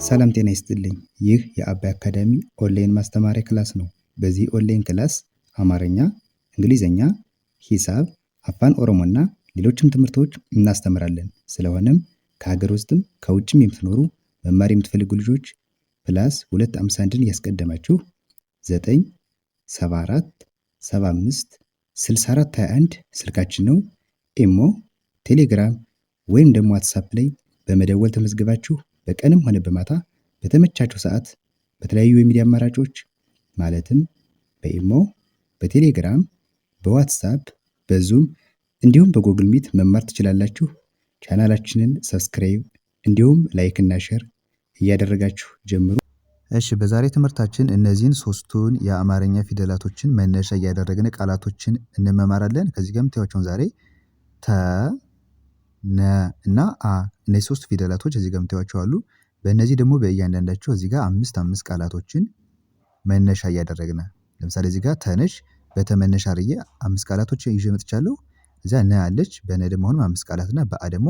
ሰላም ጤና ይስጥልኝ። ይህ የአባይ አካዳሚ ኦንላይን ማስተማሪያ ክላስ ነው። በዚህ ኦንላይን ክላስ አማርኛ፣ እንግሊዝኛ፣ ሂሳብ፣ አፋን ኦሮሞና ሌሎችም ትምህርቶች እናስተምራለን። ስለሆነም ከሀገር ውስጥም ከውጭም የምትኖሩ መማር የምትፈልጉ ልጆች ፕላስ 251ን ያስቀደማችሁ 974 75 64 21 ስልካችን ነው። ኢሞ፣ ቴሌግራም ወይም ደግሞ ዋትሳፕ ላይ በመደወል ተመዝግባችሁ በቀንም ሆነ በማታ በተመቻችሁ ሰዓት በተለያዩ የሚዲያ አማራጮች ማለትም በኢሞ፣ በቴሌግራም፣ በዋትሳፕ፣ በዙም እንዲሁም በጎግል ሚት መማር ትችላላችሁ። ቻናላችንን ሰብስክራይብ እንዲሁም ላይክ እና ሼር እያደረጋችሁ ጀምሩ። እሺ፣ በዛሬ ትምህርታችን እነዚህን ሶስቱን የአማርኛ ፊደላቶችን መነሻ እያደረግን ቃላቶችን እንመማራለን። ከዚህ ጋር የምታዩዋቸውን ዛሬ ተ፣ ነ እና አ እነዚህ ሶስት ፊደላቶች እዚህ ጋር የምታዩዋቸው አሉ። በእነዚህ ደግሞ በእያንዳንዳቸው እዚህ ጋር አምስት ቃላቶችን መነሻ እያደረግን ለምሳሌ እዚህ ጋር ተነሽ በተመነሻ አርዬ 5 ቃላቶች ይዤ መጥቻለሁ። እዚያ ነ አለች በነ ደግሞ አሁንም 5 ቃላትና በአ ደግሞ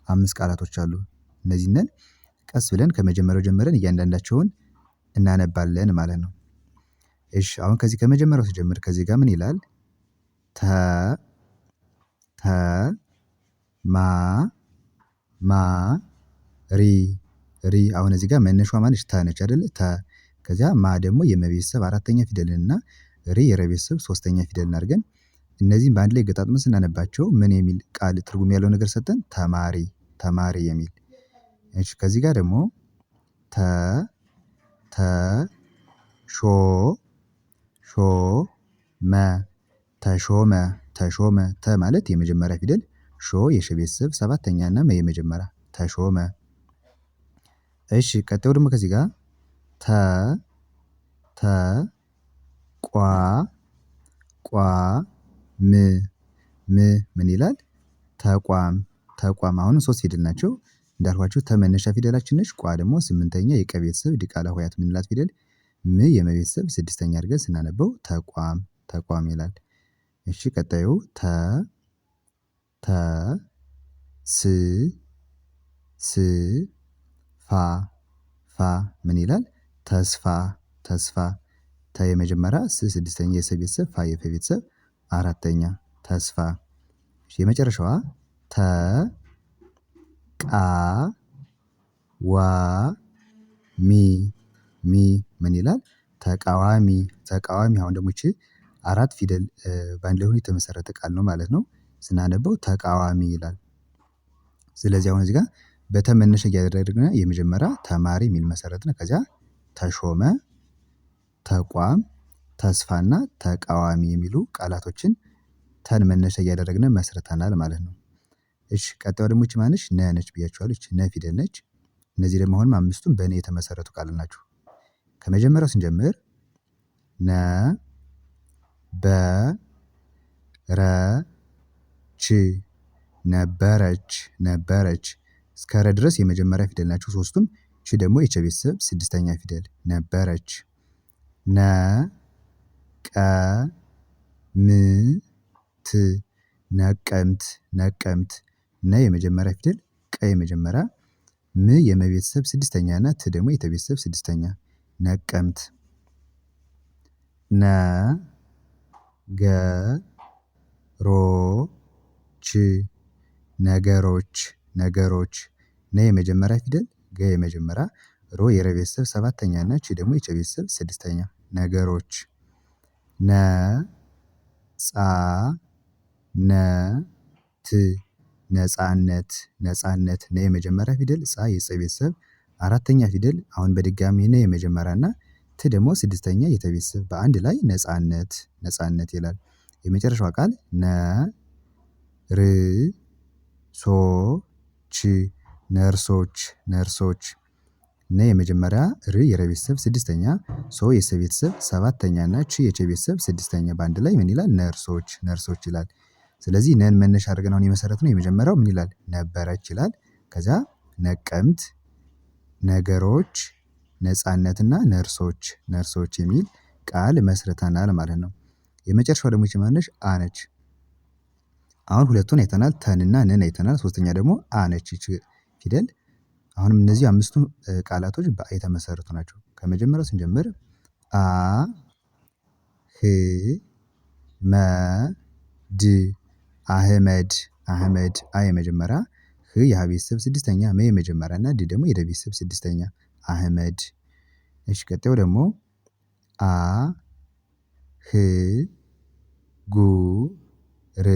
5 ቃላቶች አሉ። እነዚህን ቀስ ብለን ከመጀመሪያው ጀምረን እያንዳንዳቸውን እናነባለን ማለት ነው። እሺ አሁን ከዚህ ከመጀመሪያው ሲጀምር ከዚህ ጋር ምን ይላል? ተ ማ ሪ አሁን እዚህ ጋር መነሻዋ ማነች? ተ ነች አይደለ? ተ ከዚያ ማ ደግሞ የመቤተሰብ አራተኛ ፊደልን ሪ የረቤተሰብ ሶስተኛ ፊደልን አድርገን እነዚህን በአንድ ላይ ገጣጥመን ስናነባቸው ምን የሚል ቃል ትርጉም ያለው ነገር ሰጠን? ተማሪ የሚል። እሺ ከዚህ ጋር ደግሞ ተሾመ ተ ማለት የመጀመሪያ ፊደል፣ ሾ የሸ ቤተሰብ ሰባተኛ እና መ የመጀመሪያ ተሾመ። እሺ ቀጣዩ ደግሞ ከዚህ ጋር ምን ይላል? ተቋም አሁንም 3 ፊደል ናቸው እንዳልኳችሁ ተመነሻ ፊደላችን ነች። ቋ ደግሞ 8ኛ የቀ ቤተሰብ ዲቃላ ሆሄያት የምንላት ፊደል፣ ም የመቤተሰብ 6ኛ አድርገን ስናነበው ተቋም ይላል። እሺ ቀጣዩ ፋ ምን ይላል? ተስፋ ተ የመጀመሪያ 6ኛ የሰ ቤተሰብ ፋ የፈ ቤተሰብ 4ኛ ተስፋ። የመጨረሻዋ ምን ይላል? ተቃዋሚ። አሁን ደግሞ እቺ 4 ፊደል በአንድ ላይ ሆኖ የተመሰረተ ቃል ነው ማለት ነው። ስናነበው ተቃዋሚ ይላል። ስለዚህ አሁን እዚህ ጋር በተመነሻ እያደረግን የመጀመሪያ ተማሪ የሚል መሰረትን፣ ከዚያ ተሾመ፣ ተቋም፣ ተስፋና ተቃዋሚ የሚሉ ቃላቶችን ተን መነሻ እያደረግን መስርተናል ማለት ነው። እሺ ቀጣዩ ደግሞ እቺ ማነች? ነ ነች ብያችኋለሁ። እቺ ነ ፊደል ነች። እነዚህ ደግሞ አሁንም አምስቱም በነ የተመሰረቱ ቃል ናቸው። ከመጀመሪያው ስንጀምር ነበረች እስከ ረ ድረስ የመጀመሪያ ፊደል ናቸው ሶስቱም። እቺ ደግሞ የቸ ቤተሰብ 6ኛ ፊደል ነበረች። ነቀምት ነ የመጀመሪያ ፊደል፣ ቀ የመጀመሪያ፣ ም የመቤተሰብ 6ኛ እና ት ደግሞ የተ ቤተሰብ 6ኛ ነቀምት። ነገሮች ነ የመጀመሪያ ፊደል፣ ገ የመጀመሪያ፣ ሮ የረ ቤተሰብ 7ኛ እና ቺ ደግሞ የቸ ቤተሰብ 6ኛ ነገሮች። ነጻነት ነ የመጀመሪያ ፊደል፣ ጻ የጸ ቤተሰብ 4ኛ ፊደል፣ አሁን በድጋሚ ነ የመጀመሪያ እና ት ደግሞ 6ኛ የተ ቤተሰብ በአንድ ላይ ነጻነት ይላል። የመጨረሻው ቃል ነርሶች ነ የመጀመሪያ፣ ር የረ ቤተሰብ 6ኛ፣ ሶ የሰ ቤተሰብ 7ኛ እና ቺ የቸ ቤተሰብ 6ኛ በአንድ ላይ ምን ይላል? ነርሶች ይላል። ስለዚህ ነን መነሻ አድርገን አሁን የመሰረትነው የመጀመሪያው ምን ይላል? ነበረች ይላል። ከዛ ነቀምት፣ ነገሮች፣ ነጻነትና ነርሶች የሚል ቃል መስርተናል ማለት ነው። የመጨረሻው ደግሞ ይቺ ማነች? አ ነች። አሁን ሁለቱን አይተናል፣ ተንና ነን አይተናል። ሶስተኛ ደግሞ አ ነች ይቺ ፊደል። አሁንም እነዚህ አምስቱ ቃላቶች በአ የተመሰረቱ ናቸው። ከመጀመሪያው ስንጀምር አ ህ መ ድ አህመድ አህመድ አ የመጀመሪያ ህ የሀ ቤተሰብ ስድስተኛ መ የመጀመሪያ እና ድ ደግሞ የደ ቤተሰብ ስድስተኛ አህመድ። እሺ ቀጣዩ ደግሞ አ ህ ጉ ር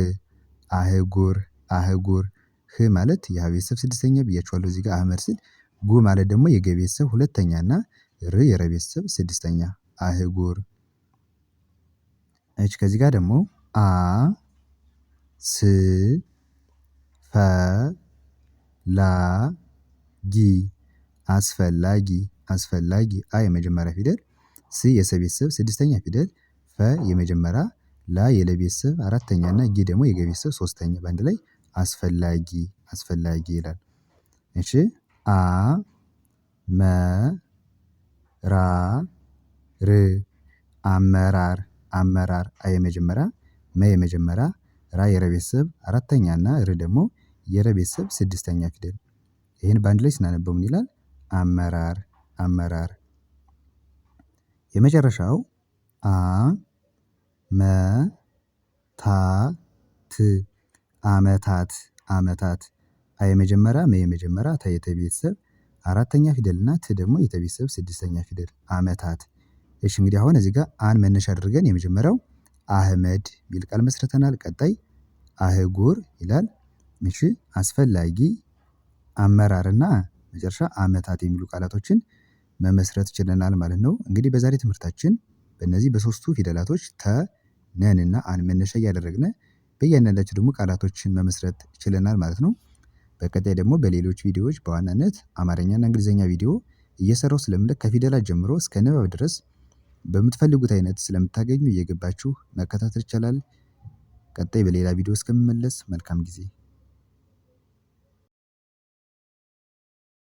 አህጉር አህጉር ህ ማለት የሀ ቤተሰብ ስድስተኛ ብያችኋለሁ እዚህ ጋር አህመድ ስል ጉ ማለት ደግሞ የገ ቤተሰብ ሁለተኛ እና ር የረ ቤተሰብ ስድስተኛ አህጉር። እሺ ከዚህ ጋር ደግሞ አ ስ ፈ ላ ጊ አስፈላጊ አስፈላጊ አ የመጀመሪያ ፊደል ስ የሰ ቤተሰብ ስድስተኛ ፊደል ፈ የመጀመሪያ ላ የለ ቤተሰብ አራተኛ እና ጊ ደግሞ የገ ቤተሰብ ሶስተኛ በአንድ ላይ አስፈላጊ አስፈላጊ ይላል። እሺ አ መ ራ ር አመራር አመራር አ የመጀመሪያ መ የመጀመሪያ ራ የረ ቤተሰብ አራተኛ እና ር ደግሞ የረ ቤተሰብ ስድስተኛ ፊደል ይህን በአንድ ላይ ስናነበው ምን ይላል? አመራር አመራር። የመጨረሻው አ መ ታ ት አመታት አመታት አ የመጀመሪያ መ የመጀመሪያ ታ የተ ቤተሰብ አራተኛ ፊደል እና ት ደግሞ የተ ቤተሰብ ስድስተኛ ፊደል አመታት። እሺ እንግዲህ አሁን እዚህ ጋር አን መነሻ አድርገን የመጀመሪያው አህመድ የሚል ቃል መስርተናል። ቀጣይ አህጉር ይላል። እሺ አስፈላጊ አመራርና መጨረሻ አመታት የሚሉ ቃላቶችን መመስረት ችለናል ማለት ነው። እንግዲህ በዛሬ ትምህርታችን በእነዚህ በሶስቱ ፊደላቶች ተ ነን እና አን መነሻ እያደረግን በእያንዳንዳቸው ደግሞ ቃላቶችን መመስረት ችለናል ማለት ነው። በቀጣይ ደግሞ በሌሎች ቪዲዮዎች በዋናነት አማርኛና እንግሊዘኛ ቪዲዮ እየሰራሁ ስለምለቅ ከፊደላት ጀምሮ እስከ ንባብ ድረስ በምትፈልጉት አይነት ስለምታገኙ እየገባችሁ መከታተል ይቻላል። ቀጣይ በሌላ ቪዲዮ እስከምመለስ መልካም ጊዜ